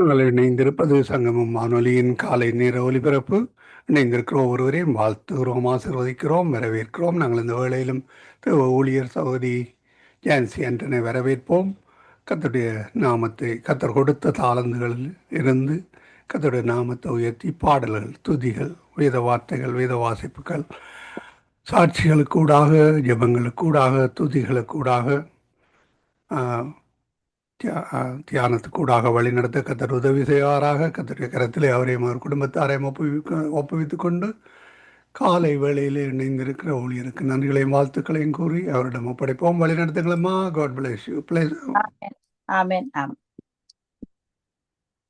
நாங்கள் இணைந்திருப்பது சங்கமம் வானொலியின் காலை நேர ஒலிபரப்பு. இணைந்திருக்கிற ஒருவரையும் வாழ்த்துகிறோம், ஆசீர்வதிக்கிறோம், வரவேற்கிறோம். நாங்கள் இந்த வேளையிலும் தேவ ஊழியர் சகோதரி ஜான்சி ஆண்டனை வரவேற்போம். கர்த்தருடைய நாமத்தை, கர்த்தர் கொடுத்த தாளந்துகளில் இருந்து கர்த்தருடைய நாமத்தை உயர்த்தி பாடல்கள், துதிகள், வேத வார்த்தைகள், வேத வாசிப்புகள், சாட்சிகளுக்கூடாக, ஜெபங்களுக்கூடாக, துதிகளுக்கூடாக, தியானத்துக்கூடாக வழிநடத்த கத்தர் உதவி செய்வாராக. கத்தருடைய கரத்திலே அவரையும் அவர் குடும்பத்தாரையும் ஒப்புவித்துக் கொண்டு காலை வேளையிலே இணைந்திருக்கிற ஊழியருக்கு நன்றிகளையும் வாழ்த்துக்களையும் கூறி அவரிடம் ஒப்படைப்போம். வழிநடத்துங்களம்மா. God bless you. ஆமென்.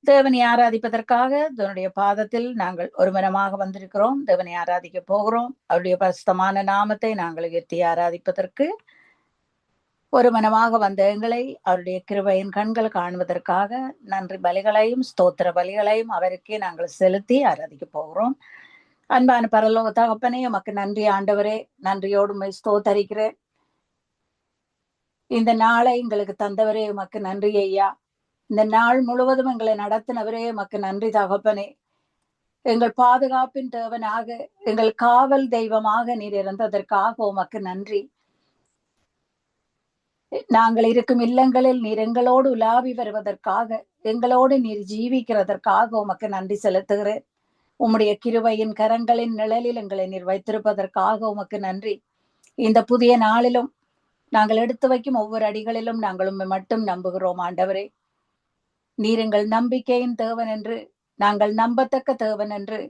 தேவனை ஆராதிப்பதற்காக தன்னுடைய பாதத்தில் நாங்கள் ஒரு மனமாக வந்திருக்கிறோம். தேவனை ஆராதிக்க போகிறோம். அவருடைய பரிசுத்தமான நாமத்தை நாங்கள் உயர்த்தி ஆராதிப்பதற்கு ஒரு மனமாக வந்த எங்களை அவருடைய கிருபையின் கண்கள் காணுவதற்காக நன்றி பலிகளையும் ஸ்தோத்திர பலிகளையும் அவருக்கே நாங்கள் செலுத்தி ஆராதிக்க போகிறோம். அன்பான பரலோக தகப்பனே, உமக்கு நன்றி ஆண்டவரே. நன்றியோடு உம்மை ஸ்தோத்தரிக்கிறேன். இந்த நாளை எங்களுக்கு தந்தவரே உமக்கு நன்றி ஐயா. இந்த நாள் முழுவதும் எங்களை நடத்தினவரே உமக்கு நன்றி தகப்பனே. எங்கள் பாதுகாப்பின் தேவனாக, எங்கள் காவல் தெய்வமாக நீர் இருந்ததற்காக உமக்கு நன்றி. நாங்கள் இருக்கும் இல்லங்களில் நீர் எங்களோடு உலாவி வருவதற்காக, எங்களோடு நீர் ஜீவிக்கிறதற்காக உமக்கு நன்றி செலுத்துகிறேன். உம்முடைய கிருபையின் கரங்களின் நிழலில் எங்களை நீர் வைத்திருப்பதற்காக உமக்கு நன்றி. இந்த புதிய நாளிலும் நாங்கள் எடுத்து வைக்கும் ஒவ்வொரு அடிகளிலும் நாங்கள் உம்மை மட்டும் நம்புகிறோம் ஆண்டவரே. நீர் எங்கள் நம்பிக்கையின் தேவன் என்று, நாங்கள் நம்பத்தக்க தேவன் என்று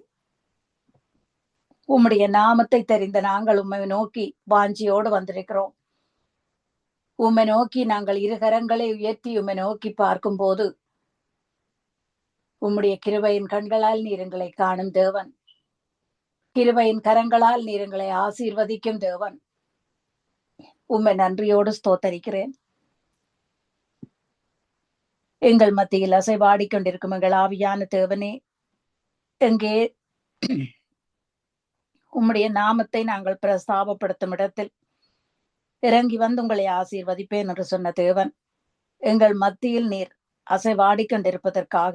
உம்முடைய நாமத்தை தெரிந்த நாங்கள் உம்மை நோக்கி வாஞ்சியோடு வந்திருக்கிறோம். உம்மை நோக்கி நாங்கள் இருகரங்களை உயர்த்தி உம்மை நோக்கி பார்க்கும் போது உம்முடைய கிருபையின் கண்களால் நீர் எங்களை காணும் தேவன். கிருபையின் கரங்களால் நீர் எங்களை ஆசீர்வதிக்கும் தேவன். உம்மை நன்றியோடு ஸ்தோத்தரிக்கிறேன். எங்கள் மத்தியில் அசைவாடிக் கொண்டிருக்கும் எங்கள் ஆவியான தேவனே, எங்கே உம்முடைய நாமத்தை நாங்கள் பிரஸ்தாபப்படுத்தும் இடத்தில் இறங்கி வந்து உங்களை ஆசீர்வதிப்பேன் என்று சொன்ன தேவன், எங்கள் மத்தியில் நீர் அசைவாடிக் கொண்டிருப்பதற்காக,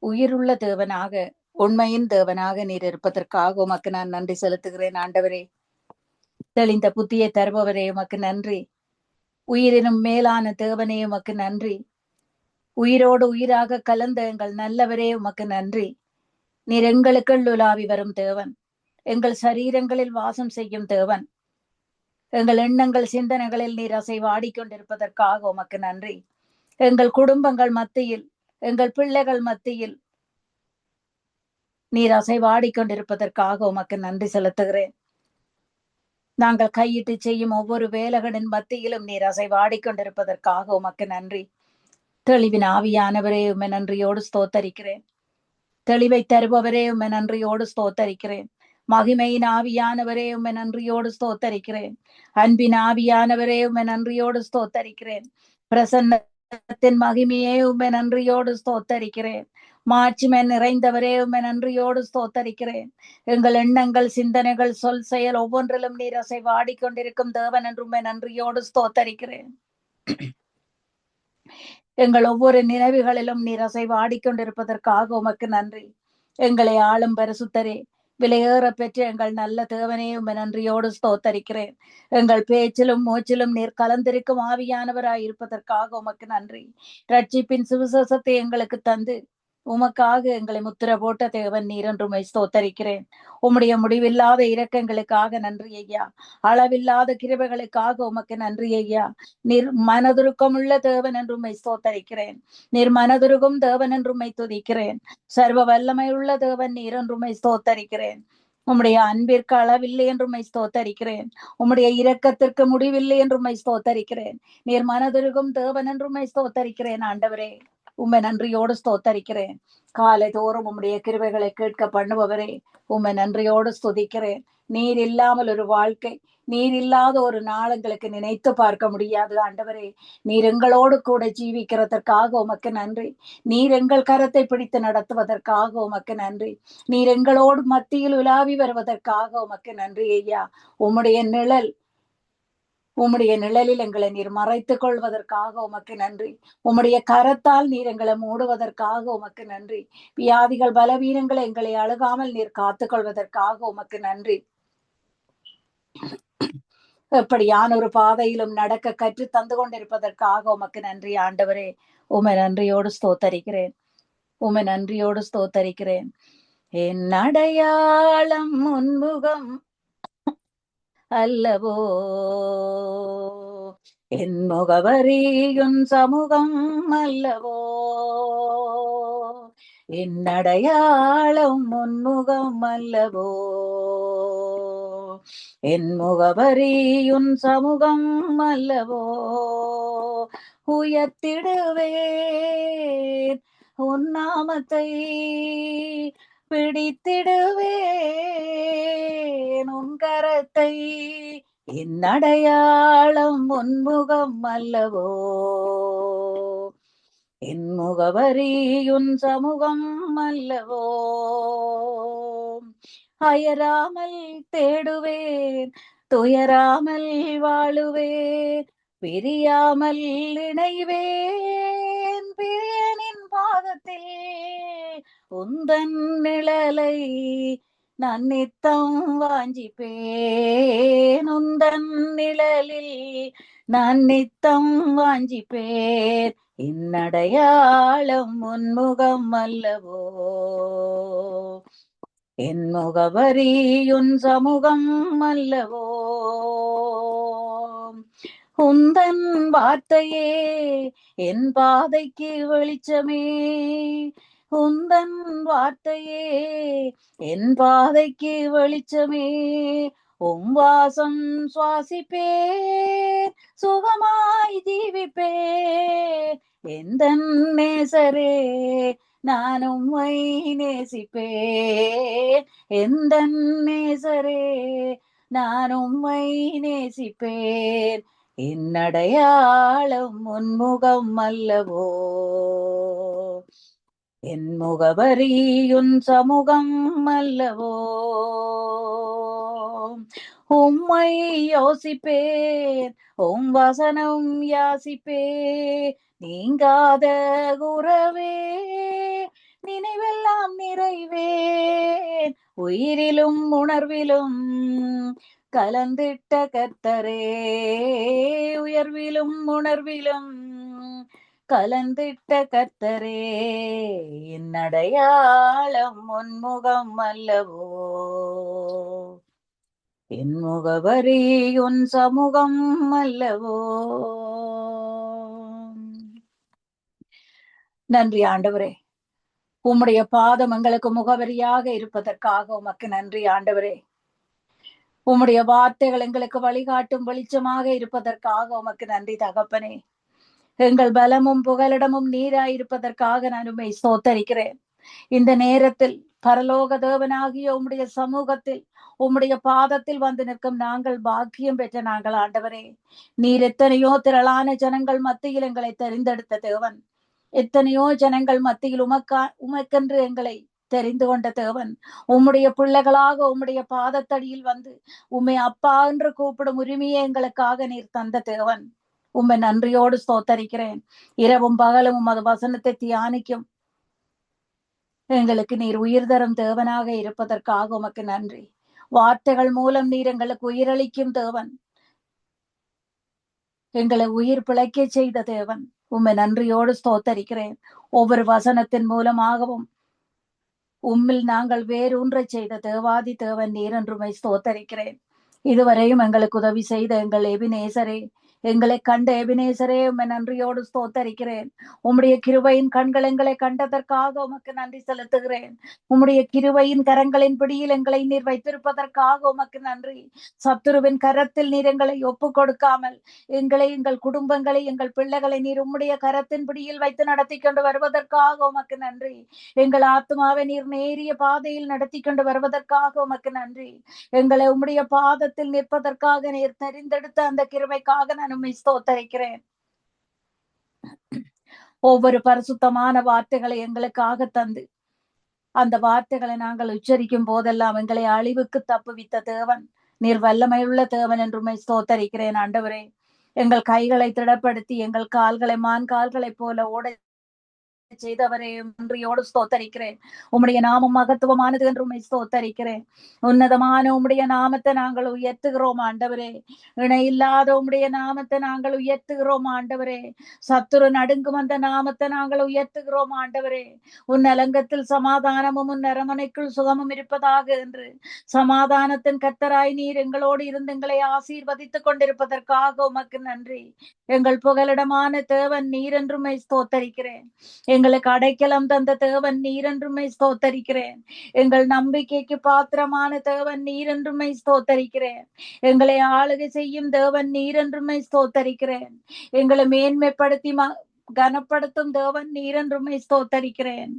உயிருள்ள தேவனாக, உண்மையின் தேவனாக நீர் இருப்பதற்காக உமக்கு நான் நன்றி செலுத்துகிறேன் ஆண்டவரே. தெளிந்த புத்தியை தருபவரே உமக்கு நன்றி. உயிரினும் மேலான தேவனே உமக்கு நன்றி. உயிரோடு உயிராக கலந்த எங்கள் நல்லவரே உமக்கு நன்றி. நீர் எங்களுக்குள் உலாவி வரும் தேவன், எங்கள் சரீரங்களில் வாசம் செய்யும் தேவன். எங்கள் எண்ணங்கள் சிந்தனைகளில் நீர் அசைவாடிக் கொண்டிருப்பதற்காக உமக்கு நன்றி. எங்கள் குடும்பங்கள் மத்தியில், எங்கள் பிள்ளைகள் மத்தியில் நீர் அசைவாடிக் கொண்டிருப்பதற்காக உமக்கு நன்றி செலுத்துகிறேன். நாங்கள் கையிட்டு செய்யும் ஒவ்வொரு வேலைகளின் மத்தியிலும் நீர் அசைவாடிக் கொண்டிருப்பதற்காக உமக்கு நன்றி. தெளிவின் ஆவியானவரே உம்மை நன்றியோடு ஸ்தோத்தரிக்கிறேன். தெளிவை தருபவரே உம்மை நன்றியோடு ஸ்தோத்தரிக்கிறேன். மகிமையின் ஆவியானவரே உம்மை நன்றியோடு ஸ்தோத்தரிக்கிறேன். அன்பின் ஆவியானவரே உம்மை நன்றியோடு ஸ்தோத்தரிக்கிறேன். பிரசன்னத்தின் மகிமையே உம்மை நன்றியோடு ஸ்தோத்தரிக்கிறேன். மாட்சிமை நிறைந்தவரே உம்மை நன்றியோடு ஸ்தோத்தரிக்கிறேன். எங்கள் எண்ணங்கள், சிந்தனைகள், சொல், செயல் ஒவ்வொன்றிலும் நீர் அசைவாடிக் கொண்டிருக்கும் தேவன் என்று உம்மை நன்றியோடு ஸ்தோத்தரிக்கிறேன். எங்கள் ஒவ்வொரு நினைவுகளிலும் நீர் அசைவாடிக் கொண்டிருப்பதற்காக உமக்கு நன்றி. எங்களை ஆளும் பரிசுத்தரே, விலையேற பெற்ற எங்கள் நல்ல தேவனே உம்மை நன்றியோடு ஸ்தோத்தரிக்கிறேன். எங்கள் பேச்சிலும் மூச்சிலும் நீர் கலந்திருக்கும் ஆவியானவராய் இருப்பதற்காக உமக்கு நன்றி. ரட்சிப்பின் சுவிசேஷத்தை எங்களுக்கு தந்து உமக்காக எங்களை முத்திர போட்ட தேவன் நீர் என்று உம்மை ஸ்தோத்தரிக்கிறேன். உம்முடைய முடிவில்லாத இரக்கங்களுக்காக நன்றி ஐயா. அளவில்லாத கிருபைகளுக்காக உமக்கு நன்றி ஐயா. நீர் மனதுருக்கமுள்ள தேவன் என்று உம்மை ஸ்தோத்தரிக்கிறேன். நீர் மனதுருகும் தேவன் என்று உம்மை துதிக்கிறேன். சர்வ வல்லமை உள்ள தேவன் நீர் என்று உம்மை ஸ்தோத்தரிக்கிறேன். உம்முடைய அன்பிற்கு அளவில்லை என்று உம்மை ஸ்தோத்தரிக்கிறேன். உம்முடைய இரக்கத்திற்கு முடிவில்லை என்று உம்மை ஸ்தோத்தரிக்கிறேன். நீர் மனதுருகும் தேவன் என்று உம்மை ஸ்தோத்தரிக்கிறேன் ஆண்டவரே. உம்மை நன்றியோடு ஸ்தோத்தரிக்கிறேன். காலை தோறும் உம்முடைய கிருபைகளை கேட்க பண்ணுபவரே உம்மை நன்றியோடு ஸ்துதிக்கிறேன். நீர் இல்லாமல் ஒரு வாழ்க்கை, நீர் இல்லாத ஒரு நாள் எங்களுக்கு நினைத்து பார்க்க முடியாது ஆண்டவரே. நீர் எங்களோடு கூட ஜீவிக்கிறதற்காக உமக்கு நன்றி. நீர் எங்கள் கரத்தை பிடித்து நடத்துவதற்காக உமக்கு நன்றி. நீர் எங்களோடு மத்தியில் உலாவி வருவதற்காக உமக்கு நன்றி ஐயா. உம்முடைய நிழல் உம்முடைய நிழலில் எங்களை நீர் மறைத்துக் கொள்வதற்காக உமக்கு நன்றி. உம்முடைய கரத்தால் நீர் எங்களை மூடுவதற்காக உமக்கு நன்றி. வியாதிகள் பலவீனங்களை எங்களை அழுகாமல் நீர் காத்துக் கொள்வதற்காக உமக்கு நன்றி. எப்படியான ஒரு பாதையிலும் நடக்க கற்று தந்து கொண்டிருப்பதற்காக உமக்கு நன்றி ஆண்டவரே. உமை நன்றியோடு ஸ்தோத்தரிக்கிறேன். உமை நன்றியோடு ஸ்தோத்தரிக்கிறேன். என் அடையாளம் முன்முகம் அல்லவோ, என் முகவரியுன் சமூகம் அல்லவோ, என் அடையாளம் முன்முகம் அல்லவோ, என் முகவரியுன் சமூகம் அல்லவோ, உயர்த்திடுவேன் உன் நாமத்தை, பிடித்திடுவேன் உன் கரத்தை, என் அடையாளம் உன்முகம் அல்லவோ, என் முகவரியுன் சமூகம் அல்லவோ, அயராமல் தேடுவேன், துயராமல் வாழுவேன், பிரியாமல் இணைவேன், பிரியனின் பாதத்தில் உந்தன் நிழலை நான் நித்தம் வாஞ்சிப்பேன், உந்தன் நிழலில் நான் நித்தம் வாஞ்சிப்பேன், இன்னடையாளம் உன்முகம் அல்லவோ, என் முகவரியுன் சமூகம் அல்லவோ, உந்தன் வார்த்தையே என் பாதைக்கு வெளிச்சமே, உந்தன் வார்த்தையே என் பாதைக்கு வெளிச்சமே, உம் வாசம் சுவாசிப்பேன், சுகமாய் ஜீவிப்பேன், எந்தன் நேசரே நான் உம்மை நேசிப்பேன், எந்தன் நேசரே நான் உம்மை நேசிப்பேன், இன்னடையாளம் உன்முகம் அல்லவோ, என் முகவரியுன் சமூகம் அல்லவோ, உம்மை யோசிப்பேன் உம் வசனம் யாசிப்பேன், நீங்காத உறவே நினைவெல்லாம் நிறைவேன், உயிரிலும் உணர்விலும் கலந்திட்ட கர்த்தரே, உயர்விலும் உணர்விலும் கலந்திட்ட கர்த்தரே, என் அடையாளம் உன்முகம் அல்லவோ, என் முகவரி உன் சமூகம் அல்லவோ. நன்றி ஆண்டவரே, உம்முடைய பாதம் எங்களுக்கு முகவரியாக இருப்பதற்காக உமக்கு நன்றி ஆண்டவரே. உம்முடைய வார்த்தைகள் எங்களுக்கு வழிகாட்டும் வெளிச்சமாக இருப்பதற்காக உமக்கு நன்றி தகப்பனே. எங்கள் பலமும் புகலிடமும் நீராயிருப்பதற்காக நான் உம்மை ஸ்தோத்தரிக்கிறேன். இந்த நேரத்தில் பரலோக தேவனாகிய உம்முடைய சமூகத்தில் உம்முடைய பாதத்தில் வந்து நிற்கும் நாங்கள் பாக்கியம் பெற்ற நாங்கள் ஆண்டவரே. நீர் எத்தனையோ திரளான ஜனங்கள் மத்தியில் எங்களை தெரிந்தெடுத்த தேவன், எத்தனையோ ஜனங்கள் மத்தியில் உமக்கென்று எங்களை தெரிந்து கொண்ட தேவன், உம்முடைய பிள்ளைகளாக உம்முடைய பாதத்தடியில் வந்து உம்மை அப்பா என்று கூப்பிடும் உரிமையை எங்களுக்காக நீர் தந்த தேவன். உம்மை நன்றியோடு ஸ்தோத்தரிக்கிறேன். இரவும் பகலும் உமது வசனத்தை தியானிக்கும் எங்களுக்கு நீர் உயிர் தரும் தேவனாக இருப்பதற்காக உமக்கு நன்றி. வார்த்தைகள் மூலம் நீர் எங்களுக்கு உயிரளிக்கும் தேவன், எங்களை உயிர் பிழைக்க செய்த தேவன். உம்மை நன்றியோடு ஸ்தோத்தரிக்கிறேன். ஒவ்வொரு வசனத்தின் மூலமாகவும் உம்மில் நாங்கள் வேரூன்ற செய்த தேவாதி தேவன் நீர் என்றுமை ஸ்தோத்தரிக்கிறேன். இதுவரையும் எங்களுக்கு உதவி செய்த எங்கள் எபினேசரே, எங்களை கண்ட எபினேசரே, உம்மை நன்றியோடு ஸ்தோத்தரிக்கிறேன். உம்முடைய கிருபையின் கண்கள் எங்களை கண்டதற்காக உமக்கு நன்றி செலுத்துகிறேன். உம்முடைய கிருபையின் கரங்களின் பிடியில் எங்களை நீர் வைத்திருப்பதற்காக உமக்கு நன்றி. சத்துருவின் கரத்தில் நீர் எங்களை ஒப்பு கொடுக்காமல் எங்களை, எங்கள் குடும்பங்களை, எங்கள் பிள்ளைகளை நீர் உம்முடைய கரத்தின் பிடியில் வைத்து நடத்தி கொண்டு வருவதற்காக உமக்கு நன்றி. எங்கள் ஆத்மாவை நீர் நேரிய பாதையில் நடத்தி கொண்டு வருவதற்காக உமக்கு நன்றி. எங்களை உம்முடைய பாதத்தில் நிற்பதற்காக நீர் தெரிந்தெடுத்த அந்த கிருபைக்காக நான் உம்மை ஸ்தோத்தரிக்கிறேன். ஒவ்வொரு பரிசுத்தமான வார்த்தைகளை எங்களுக்காக தந்து அந்த வார்த்தைகளை நாங்கள் உச்சரிக்கும் போதெல்லாம் எங்களை அழிவுக்கு தப்புவித்த தேவன், நீர் வல்லமையுள்ள தேவன் என்று உம்மை ஸ்தோத்தரிக்கிறேன் ஆண்டவரே. எங்கள் கைகளை திடப்படுத்தி எங்கள் கால்களை மான் கால்களைப் போல ஓட செய்தவரே நன்றியோடு ஸ்தோத்தரிக்கிறேன். உம்முடைய நாமம் மகத்துவமானது என்று உம்மை ஸ்தோத்தரிக்கிறேன். உன்னதமான உம்முடைய நாமத்தை நாங்கள் உயர்த்துகிறோம் ஆண்டவரே. இணையில்லாத உம்முடைய நாமத்தை நாங்கள் உயர்த்துகிறோம் ஆண்டவரே. சத்துரு நடுங்கும் அந்த நாமத்தை நாங்கள் உயர்த்துகிறோம் ஆண்டவரே. உன் அலங்கத்தில் சமாதானமும் உன் அரமனைக்குள் சுகமும் இருப்பதாக என்று சமாதானத்தின் கர்த்தராய் நீர் எங்களோடு இருந்து எங்களை ஆசீர்வதித்துக் கொண்டிருப்பதற்காக உமக்கு நன்றி. எங்கள் புகலிடமான தேவன் நீர் என்றுமை ஸ்தோத்தரிக்கிறேன். எங்களுக்கு அடைக்கலம் தந்த தேவன் நீர் என்றுமை ஸ்தோத்தரிக்கிறேன். எங்கள் நம்பிக்கைக்கு பாத்திரமான தேவன் நீர் என்றுமை ஸ்தோத்தரிக்கிறேன். எங்களை ஆளுகை செய்யும் தேவன் நீர் என்றுமை ஸ்தோத்தரிக்கிறேன். எங்களை மேன்மைப்படுத்தி கனப்படுத்தும் தேவன் நீர் என்றுமை ஸ்தோத்தரிக்கிறேன்.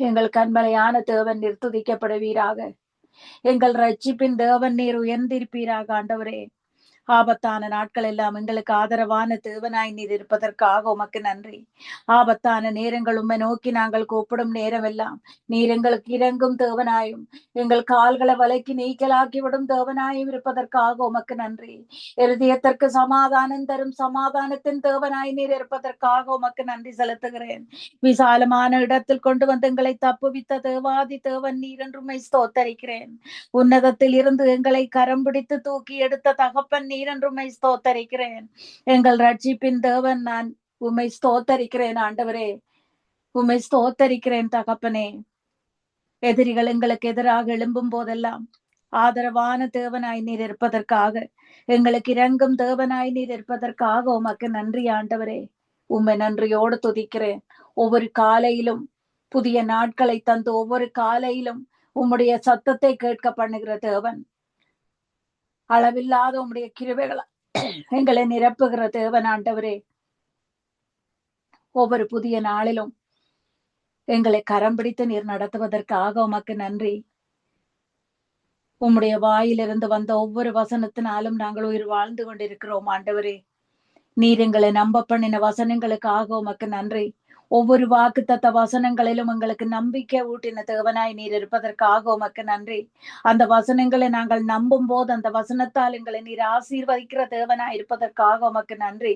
எங்கள் கண்மலையான தேவன் நீர் துதிக்கப்படுவீராக. எங்கள் ரட்சிப்பின் தேவன் நீர் உயர்ந்திருப்பீராக ஆண்டவரே. ஆபத்தான நாட்கள் எல்லாம் எங்களுக்கு ஆதரவான தேவனாய் நீர் இருப்பதற்காக உமக்கு நன்றி. ஆபத்தான நேரங்கள் உம்மை நோக்கி நாங்கள் கூப்பிடும் நேரம் எல்லாம் நீர் எங்களுக்கு இறங்கும் தேவனாயும் எங்கள் கால்களை வலைக்கு நீக்கலாக்கி விடும் தேவனாயும் இருப்பதற்காக உமக்கு நன்றி. இருதயத்திற்கு சமாதானம் தரும் சமாதானத்தின் தேவனாய் நீர் இருப்பதற்காக உமக்கு நன்றி செலுத்துகிறேன். விசாலமான இடத்தில் கொண்டு வந்து எங்களை தப்புவித்த தேவாதி தேவன் நீர் என்று உம்மை ஸ்தோத்தரிக்கிறேன். உன்னதத்தில் இருந்து எங்களை கரம் பிடித்து தூக்கி எடுத்த தகப்பன் நீர் என்று உம்மை ஸ்தோத்தரிக்கிறேன். எங்கள் ரட்சிப்பின் தேவன் நான் உம்மை ஸ்தோத்தரிக்கிறேன் ஆண்டவரே. உம்மை ஸ்தோத்தரிக்கிறேன் தகப்பனே. எதிரிகள் எங்களுக்கு எதிராக எழும்பும் போதெல்லாம் ஆதரவான தேவனாய் நீர் இருப்பதற்காக, எங்களுக்கு இறங்கும் தேவனாய் நீர் இருப்பதற்காக உமக்கு நன்றி ஆண்டவரே. உம்மை நன்றியோடு துதிக்கிறேன். ஒவ்வொரு காலையிலும் புதிய நாட்களை தந்து ஒவ்வொரு காலையிலும் உம்முடைய சத்தத்தை கேட்க பண்ணுகிற தேவன், அளவில்லாத உம்முடைய கிருபைகளை எங்களை நிரப்புகிற தேவன் ஆண்டவரே. ஒவ்வொரு புதிய நாளிலும் எங்களை கரம் பிடித்து நீர் நடத்துவதற்காக உமக்கு நன்றி. உம்முடைய வாயிலிருந்து வந்த ஒவ்வொரு வசனத்தினாலும் நாங்கள் உயிர் வாழ்ந்து கொண்டிருக்கிறோம் ஆண்டவரே. நீர் எங்களை நம்ப பண்ணின வசனங்களுக்காக உமக்கு நன்றி. ஒவ்வொரு வாக்குத்தத்த வசனங்களிலும் எங்களுக்கு நம்பிக்கை ஊட்டின தேவனாய் நீர் இருப்பதற்காக உமக்கு நன்றி. அந்த வசனங்களை நாங்கள் நம்பும் போது அந்த வசனத்தால் எங்களை நீர் ஆசீர்வதிக்கிற தேவனாய் இருப்பதற்காக உமக்கு நன்றி.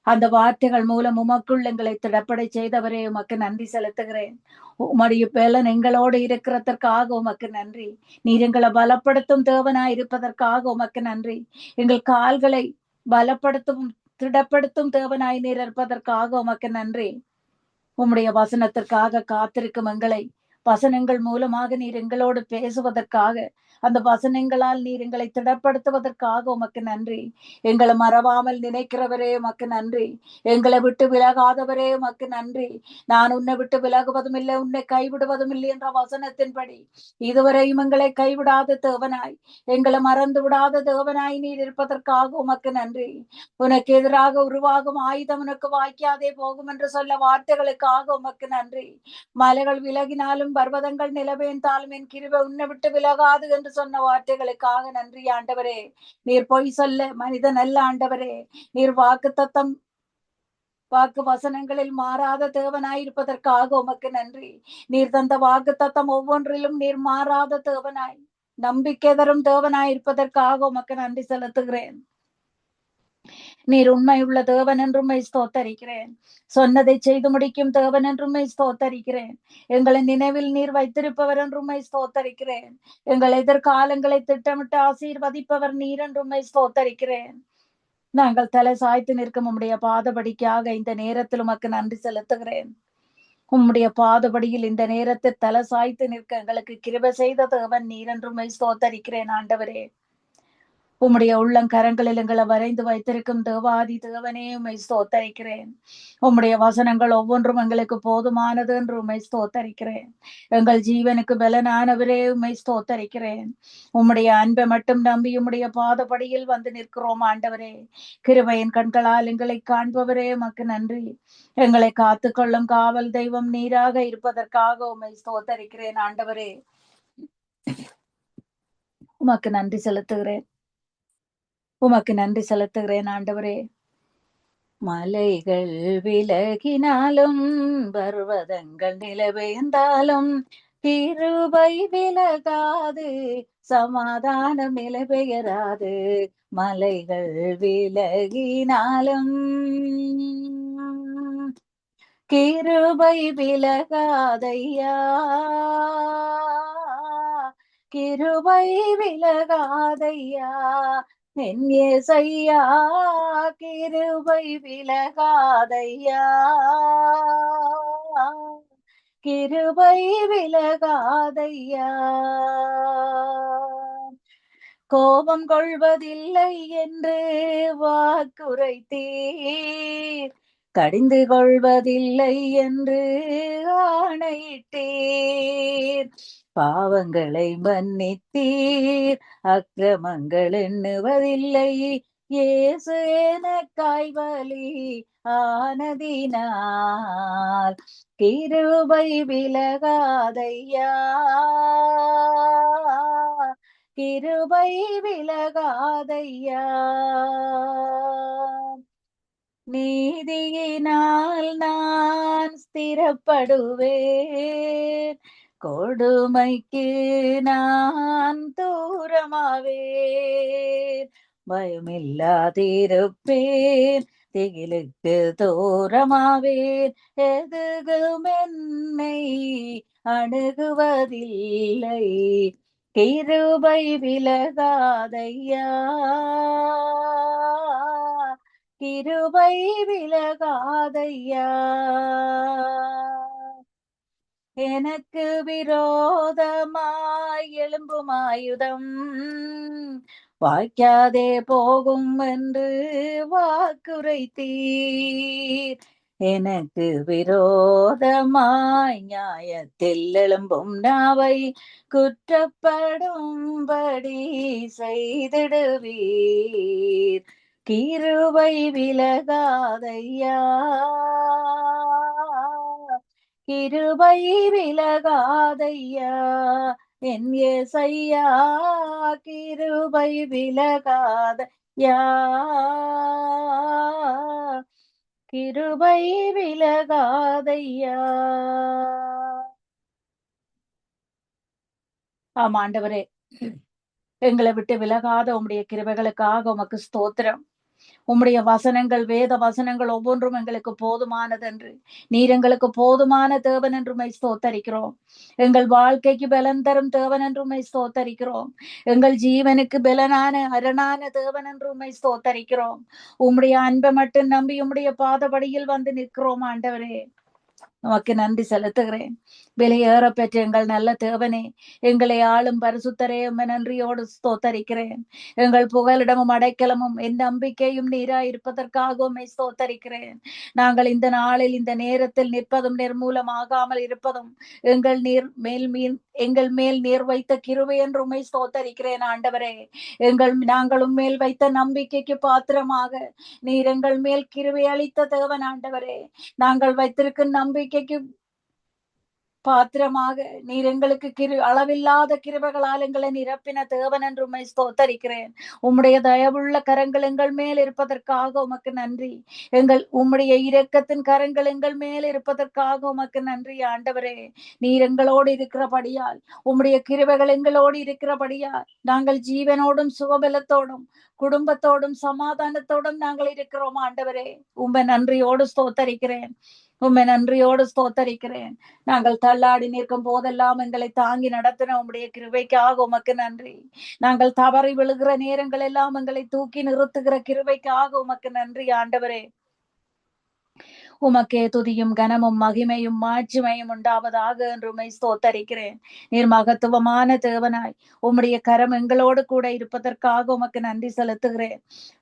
அந்த வார்த்தைகள் மூலம் உமக்குள் எங்களை திடப்படை செய்தவரே உமக்கு நன்றி செலுத்துகிறேன். உம்முடைய பேலன் எங்களோடு இருக்கிறதற்காக உமக்கு நன்றி. நீர் எங்களை பலப்படுத்தும் தேவனாய் இருப்பதற்காக உமக்கு நன்றி. எங்கள் கால்களை பலப்படுத்தும் திடப்படுத்தும் தேவனாய் நீர் இருப்பதற்காக உமக்கு நன்றி. உம்முடைய வசனத்திற்காக காத்திருக்கும் எங்களை வசனங்கள் மூலமாக நீர் எங்களோடு பேசுவதற்காக, அந்த வசனங்களால் நீர் எங்களை திடப்படுத்துவதற்காக உமக்கு நன்றி. எங்களை மறவாமல் நினைக்கிறவரே உமக்கு நன்றி. எங்களை விட்டு விலகாதவரே உமக்கு நன்றி. நான் உன்னை விட்டு விலகுவதும் இல்லை, உன்னை கைவிடுவதும் இல்லை என்ற வசனத்தின்படி இதுவரையும் எங்களை கைவிடாத தேவனாய், எங்களை மறந்து விடாத தேவனாய் நீர் இருப்பதற்காக உமக்கு நன்றி. உனக்கு எதிராக உருவாகும் ஆயுதம் உனக்கு வாய்க்காதே போகும் என்று சொல்ல வார்த்தைகளுக்காக உமக்கு நன்றி. மலைகள் விலகினாலும் பர்வதங்கள் நிலவேந்தாலும் என் கிருபை உன்னை விட்டு விலகாது என்று சொன்ன வார்த்தைகளுக்காக நன்றி ஆண்டவரே. நீர் பொய் சொல்ல மனிதன் அல்ல ஆண்டவரே. நீர் வாக்கு வசனங்களில் மாறாத தேவனாய் இருப்பதற்காக உமக்கு நன்றி. நீர் தந்த வாக்கு தத்தம் ஒவ்வொன்றிலும் நீர் மாறாத தேவனாய், நம்பிக்கை தரும் தேவனாய் இருப்பதற்காக உமக்கு நன்றி செலுத்துகிறேன். நீர் உண்மையுள்ள தேவன் என்றுமை ஸ்தோத்தரிக்கிறேன். சொன்னதை செய்து முடிக்கும் தேவன் என்றுமை ஸ்தோத்தரிக்கிறேன். எங்களை நினைவில் நீர் வைத்திருப்பவர் என்றுமை ஸ்தோத்தரிக்கிறேன். எங்கள் எதிர்காலங்களை திட்டமிட்டு ஆசீர்வதிப்பவர் நீர் என்றுமை ஸ்தோத்தரிக்கிறேன். நாங்கள் தலை சாய்த்து நிற்கும் உம்முடைய பாதபடிக்காக இந்த நேரத்தில் உமக்கு நன்றி செலுத்துகிறேன். உம்முடைய பாதபடியில் இந்த நேரத்தில் தலை சாய்த்து நிற்க எங்களுக்கு கிருபை செய்த தேவன் நீர் என்றுமை ஸ்தோத்தரிக்கிறேன் ஆண்டவரே. உம்முடைய உள்ளங்கரங்களில் எங்களை வரைந்து வைத்திருக்கும் தேவாதி தேவனே உம்மை ஸ்தோத்தரிக்கிறேன். உம்முடைய வசனங்கள் ஒவ்வொன்றும் எங்களுக்கு போதுமானது என்று உம்மை ஸ்தோத்தரிக்கிறேன். எங்கள் ஜீவனுக்கு பலனானவரே உம்மை ஸ்தோத்தரிக்கிறேன். உம்முடைய அன்பை மட்டும் நம்பி உம்முடைய பாதபடியில் வந்து நிற்கிறோம் ஆண்டவரே. கிருபையின் கண்களால் எங்களை காண்பவரே உமக்கு நன்றி. எங்களை காத்துக்கொள்ளும் காவல் தெய்வம் நீராக இருப்பதற்காக உம்மை ஸ்தோத்தரிக்கிறேன் ஆண்டவரே. உமக்கு நன்றி செலுத்துகிறேன். உமக்கு நன்றி செலுத்துகிறேன் ஆண்டவரே. மலைகள் விலகினாலும் பர்வதங்கள் நிலவேந்தாலும் கிருபை விலகாது, சமாதானம் நிலை பெயராது, மலைகள் விலகினாலும் கிருபை விலகாதையா, கிருபை விலகாதையா, என் இயேசையா, கிருபை விலகாதையா, கிருபை விலகாதையா. கோபம் கொள்வதில்லை என்று வாக்குரைத்தீர், கடிந்து கொள்வதில்லை என்று ஆணையிட்டீர், பாவங்களை மன்னித்தீர், அக்கிரமங்கள் எண்ணுவதில்லை, இயேசு எனக்காய் பலி ஆனதினால் கிருபை விலகாதையா, கிருபை விலகாதையா. நீதியினால் நான் ஸ்திரப்படுவேன், கொடுமைக்கு நான் தூரமாவேன், பயமில்லாதிருப்பேன், திகிலுக்கு தூரமாவேன், எதுகும் என்னை அணுகுவதில்லை, கிருபை விலகாதையா, கிருபை விலகாதையா. எனக்கு விரோதமாய் எழும்பும் ஆயுதம் வாய்க்காதே போகும் என்று வாக்குரைத்தீர், எனக்கு விரோதமாய் நியாயத்தில் எழும்பும் நாவை குற்றப்படும்படி செய்திடுவீர், கிருபை விலகாதையா, கிருபை விலகாதையா, என் இயேசையா, கிருபை விலகாதையா, கிருபை விலகாதையா. ஆம் ஆண்டவரே, எங்களை விட்டு விலகாத உம்முடைய கிருபைகளுக்காக உமக்கு ஸ்தோத்திரம். உம்முடைய வசனங்கள், வேத வசனங்கள் ஒவ்வொன்றும் எங்களுக்கு போதுமானது என்று, நீர் எங்களுக்கு போதுமான தேவன் என்று உம்மை ஸ்தோத்தரிக்கிறோம். எங்கள் வாழ்க்கைக்கு பலன் தரும் தேவன் என்று உம்மை ஸ்தோத்தரிக்கிறோம். எங்கள் ஜீவனுக்கு பலனான அரணான தேவன் என்று உம்மை ஸ்தோத்தரிக்கிறோம். உம்முடைய அன்பை மட்டும் நம்பி உம்முடைய பாதபடியில் வந்து நிற்கிறோம் ஆண்டவரே. உமக்கு நன்றி செலுத்துகிறேன். விலையேற பெற்ற எங்கள் நல்ல தேவனே, எங்களை ஆளும் பரிசுத்தரே, உம்மை நன்றியோடு ஸ்தோத்தரிக்கிறேன். எங்கள் புகலிடமும் அடைக்கலமும் என் நம்பிக்கையும் நீராயிருப்பதற்காக உம்மை ஸ்தோத்தரிக்கிறேன். நாங்கள் இந்த நாளில் இந்த நேரத்தில் நிற்பதும் நிர்மூலமாகாமல் இருப்பதும் எங்கள் மேல் நீர் வைத்த கிருபை என்று உம்மை ஸ்தோத்தரிக்கிறேன் ஆண்டவரே. நாங்கள் உம்மேல் வைத்த நம்பிக்கைக்கு பாத்திரமாக நீர் எங்கள் மேல் கிருபை அளித்த தேவன் ஆண்டவரே. நாங்கள் வைத்திருக்கும் நம்பிக்கைக்கு பாத்திரமாக நீர் எங்களுக்கு அளவில்லாத கிருபைகளால் எங்களை நிரப்பின தேவன் என்று உம்மை ஸ்தோத்தரிக்கிறேன். உம்முடைய தயவுள்ள கரங்கள் எங்கள் மேல் இருப்பதற்காக உமக்கு நன்றி. உம்முடைய இரக்கத்தின் கரங்கள் எங்கள் மேல் இருப்பதற்காக உமக்கு நன்றி ஆண்டவரே. நீர் எங்களோடு இருக்கிறபடியால், உம்முடைய கிருபைகள் எங்களோடு இருக்கிறபடியால் நாங்கள் ஜீவனோடும் சுகபலத்தோடும் குடும்பத்தோடும் சமாதானத்தோடும் நாங்கள் இருக்கிறோம் ஆண்டவரே. உம்மை நன்றியோடு ஸ்தோத்தரிக்கிறேன். உம்மை நன்றியோடு ஸ்தோத்தரிக்கிறேன். நாங்கள் தள்ளாடி நிற்கும் போதெல்லாம் எங்களை தாங்கி நடத்தின உம்முடைய கிருபைக்காக உமக்கு நன்றி. நாங்கள் தவறி விழுகிற நேரங்கள் எல்லாம் எங்களை தூக்கி நிறுத்துகிற கிருபைக்காக உமக்கு நன்றி ஆண்டவரே. உமக்கே துதியும் கனமும் மகிமையும் மாட்சிமையும் உண்டாவதாக என்று உம்மை ஸ்தோத்தரிக்கிறேன். நீர் மகத்துவமான தேவனாய் உம்முடைய கரம் எங்களோடு கூட இருப்பதற்காக உமக்கு நன்றி செலுத்துகிறேன்.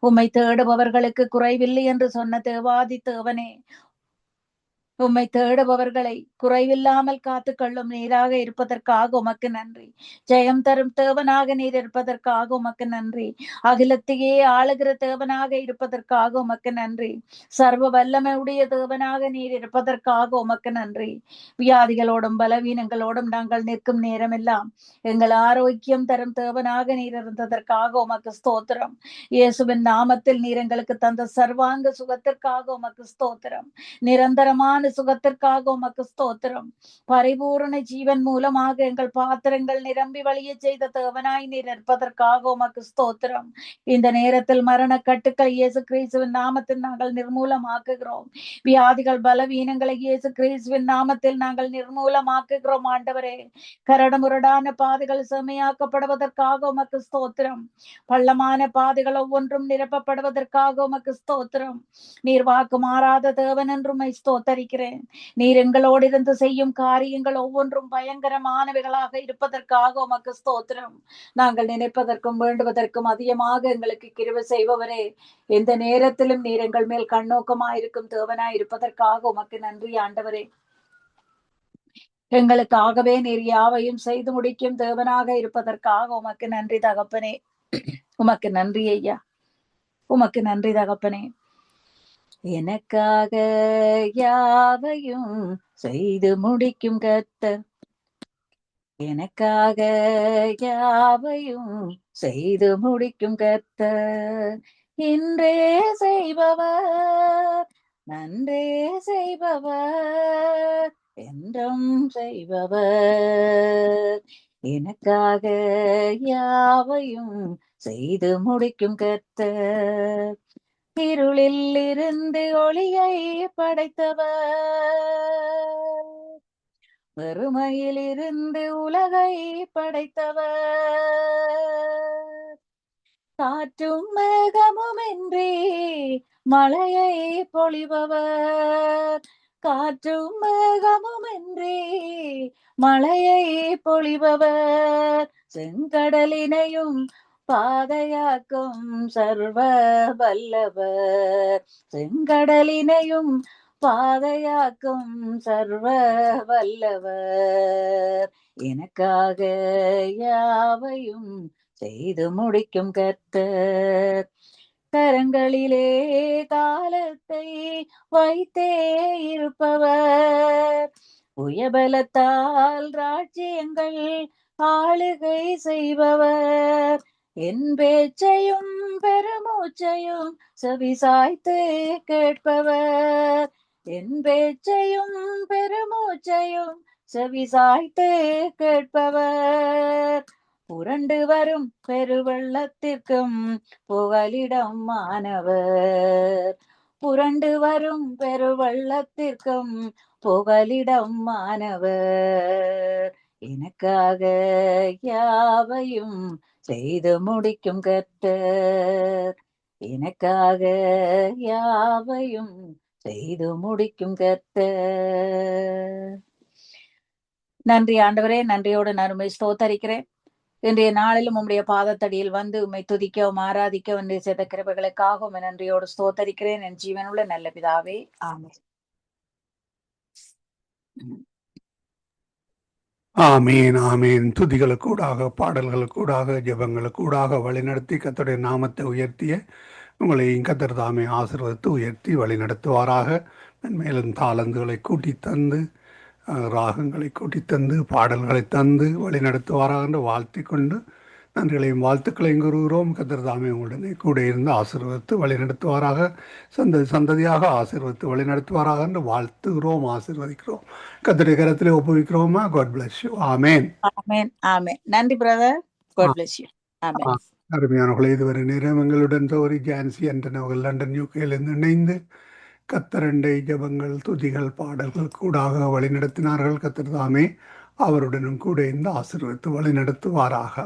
உம்மை தேடுபவர்களுக்கு குறைவில்லை என்று சொன்ன தேவாதி தேவனே, உம்மை தேடுபவர்களை குறைவில்லாமல் காத்துக்கொள்ளும் நீராக இருப்பதற்காக உமக்கு நன்றி. ஜெயம் தரும் தேவனாக நீர் இருப்பதற்காக உமக்கு நன்றி. அகிலத்தையே ஆளுகிற தேவனாக இருப்பதற்காக உமக்கு நன்றி. சர்வ வல்லமையுடைய தேவனாக நீர் இருப்பதற்காக உமக்கு நன்றி. வியாதிகளோடும் பலவீனங்களோடும் நாங்கள் நிற்கும் நேரமெல்லாம் எங்கள் ஆரோக்கியம் தரும் தேவனாக நீர் இருந்ததற்காக உமக்கு ஸ்தோத்திரம். இயேசுவின் நாமத்தில் நீர் எங்களுக்கு தந்த சர்வாங்க சுகத்திற்காக உமக்கு ஸ்தோத்திரம். நிரந்தரமான பூரண சுகத்திற்காக உமக்கு ஸ்தோத்திரம். பரிபூரண ஜீவன் மூலமாக எங்கள் பாத்திரங்கள் நிரம்பி வழிய செய்த தேவனாய் நீர் இருப்பதற்காக உமக்கு ஸ்தோத்திரம். இந்த நேரத்தில் மரண கட்டுக்கள் இயேசு கிறிஸ்துவின் நாமத்தில் நாங்கள் நிர்மூலமாக்குகிறோம். வியாதிகள் பலவீனங்களை இயேசு கிறிஸ்துவின் நாமத்தில் நாங்கள் நிர்மூலமாக்குகிறோம். ஆண்டவரே, கரடுமுரடான பாதைகள் செம்மையாக்கப்படுவதற்காக உமக்கு ஸ்தோத்திரம். பள்ளமான பாதைகள் ஒவ்வொன்றும் நிரப்பப்படுவதற்காக உமக்கு ஸ்தோத்திரம். நீர் வாக்கு மாறாத தேவன் என்றும் ஸ்தோத்தரிக்கிறேன். நீர் எங்களோடு இருந்து செய்யும் காரியங்கள் ஒவ்வொன்றும் பயங்கரமானவைகளாக இருப்பதற்காக உமக்கு ஸ்தோத்திரம். நாங்கள் நினைப்பதற்கும் வேண்டுவதற்கும் அதிகமாக எங்களுக்கு கிருபை செய்பவரே, எந்த நேரத்திலும் நீர் எங்கள் மேல் கண்ணோக்கமாயிருக்கும் தேவனாய் இருப்பதற்காக உமக்கு நன்றி ஆண்டவரே. எங்களுக்காகவே நீர் யாவையும் செய்து முடிக்கும் தேவனாக இருப்பதற்காக உமக்கு நன்றி தகப்பனே. உமக்கு நன்றி ஐயா, உமக்கு நன்றி தகப்பனே. எனக்காக யாவையும் செய்து முடிக்கும் கர்த்தர், எனக்காக யாவையும் செய்து முடிக்கும் கர்த்தர். இன்றே செய்பவர், நன்றே செய்பவர், என்றும் செய்பவர். எனக்காக யாவையும் செய்து முடிக்கும் கர்த்தர். இருளில் இருந்து ஒளியை படைத்தவர், வறுமையில் இருந்து உலகை படைத்தவர். காற்றும் மேகமும் இன்றி மழையை பொழிபவர், காற்றும் மேகமும் இன்றி மழையை பொழிபவர். செங்கடலினையும் பாதையாக்கும் சர்வ வல்லவர், செங்கடலினையும் பாதையாக்கும் சர்வ வல்லவர். எனக்காக யாவையும் செய்து முடிக்கும் கர்த்தர். கரங்களிலே காலத்தை வைத்தே இருப்பவர், உயபலத்தால் ராஜ்யங்கள் ஆளுகை செய்பவர். என் பேச்சையும் பெருமூச்சையும் செவிசாய்த்து கேட்பவர், என் பேச்சையும் பெருமூச்சையும் செவிசாய்த்து கேட்பவர். புரண்டு வரும் பெருவெள்ளத்திற்கும் புகலிடம் மாணவர், புரண்டு வரும் பெருவெள்ளத்திற்கும் புகலிடம் மாணவர். எனக்காக யாவையும் செய்து முடிக்கும் கர்த்தர், எனக்காக யாவையும் செய்து முடிக்கும் கர்த்தர். நன்றி ஆண்டவரே, நன்றியோடு நான் உம்மை ஸ்தோத்தரிக்கிறேன். இன்றைய நாளிலும் உம்முடைய பாதத்தடியில் வந்து உம்மை துதிக்கவும் ஆராதிக்கவும் இன்றைய செய்த கிருபைகளுக்காக உம்மை நன்றியோடு ஸ்தோத்தரிக்கிறேன். என் ஜீவனுள்ள நல்ல பிதாவே, ஆமென். ஆமீன் ஆமீன். துதிகளுக்கூடாக, பாடல்களுக்கூடாக, ஜெபங்களுக்கூடாக வழிநடத்தி கர்த்தருடைய நாமத்தை உயர்த்திய உங்களை கர்த்தர் தாமே ஆசீர்வதித்து உயர்த்தி வழிநடத்துவாராக. மேலும் தாளந்துகளை கூட்டி தந்து, ராகங்களை கூட்டி தந்து, பாடல்களை தந்து வழிநடத்துவாராக என்று வாழ்த்தி கொண்டு நன்றிகளையும் வாழ்த்துக்களையும் கூறுகிறோம். கர்த்தர் தாமே உடனே கூட இருந்து ஆசீர்வதித்து வழிநடத்துவாராக, சந்ததி சந்ததியாக ஆசீர்வதித்து வழிநடத்துவாராக என்று வாழ்த்துகிறோம், ஆசீர்வதிக்கிறோம். கர்த்தருடைய கரத்திலே ஒப்புவிக்கிறோமா. God bless you. ஆமேன் ஆமென் ஆமென். நன்றி பிரதர். God bless you. ஆமென். அருமையானவர்களே, இதுவரை நேரம் எங்களுடன் தோரி ஜான்சி என்றவர்கள் லண்டன் யூகேலிருந்து இணைந்து கத்தரண்டை ஜபங்கள், துதிகள், பாடல்கள் கூடாக வழிநடத்தினார்கள். கர்த்தர் தாமே அவருடனும் கூட இந்த ஆசீர்வதித்து வழிநடத்துவாராக.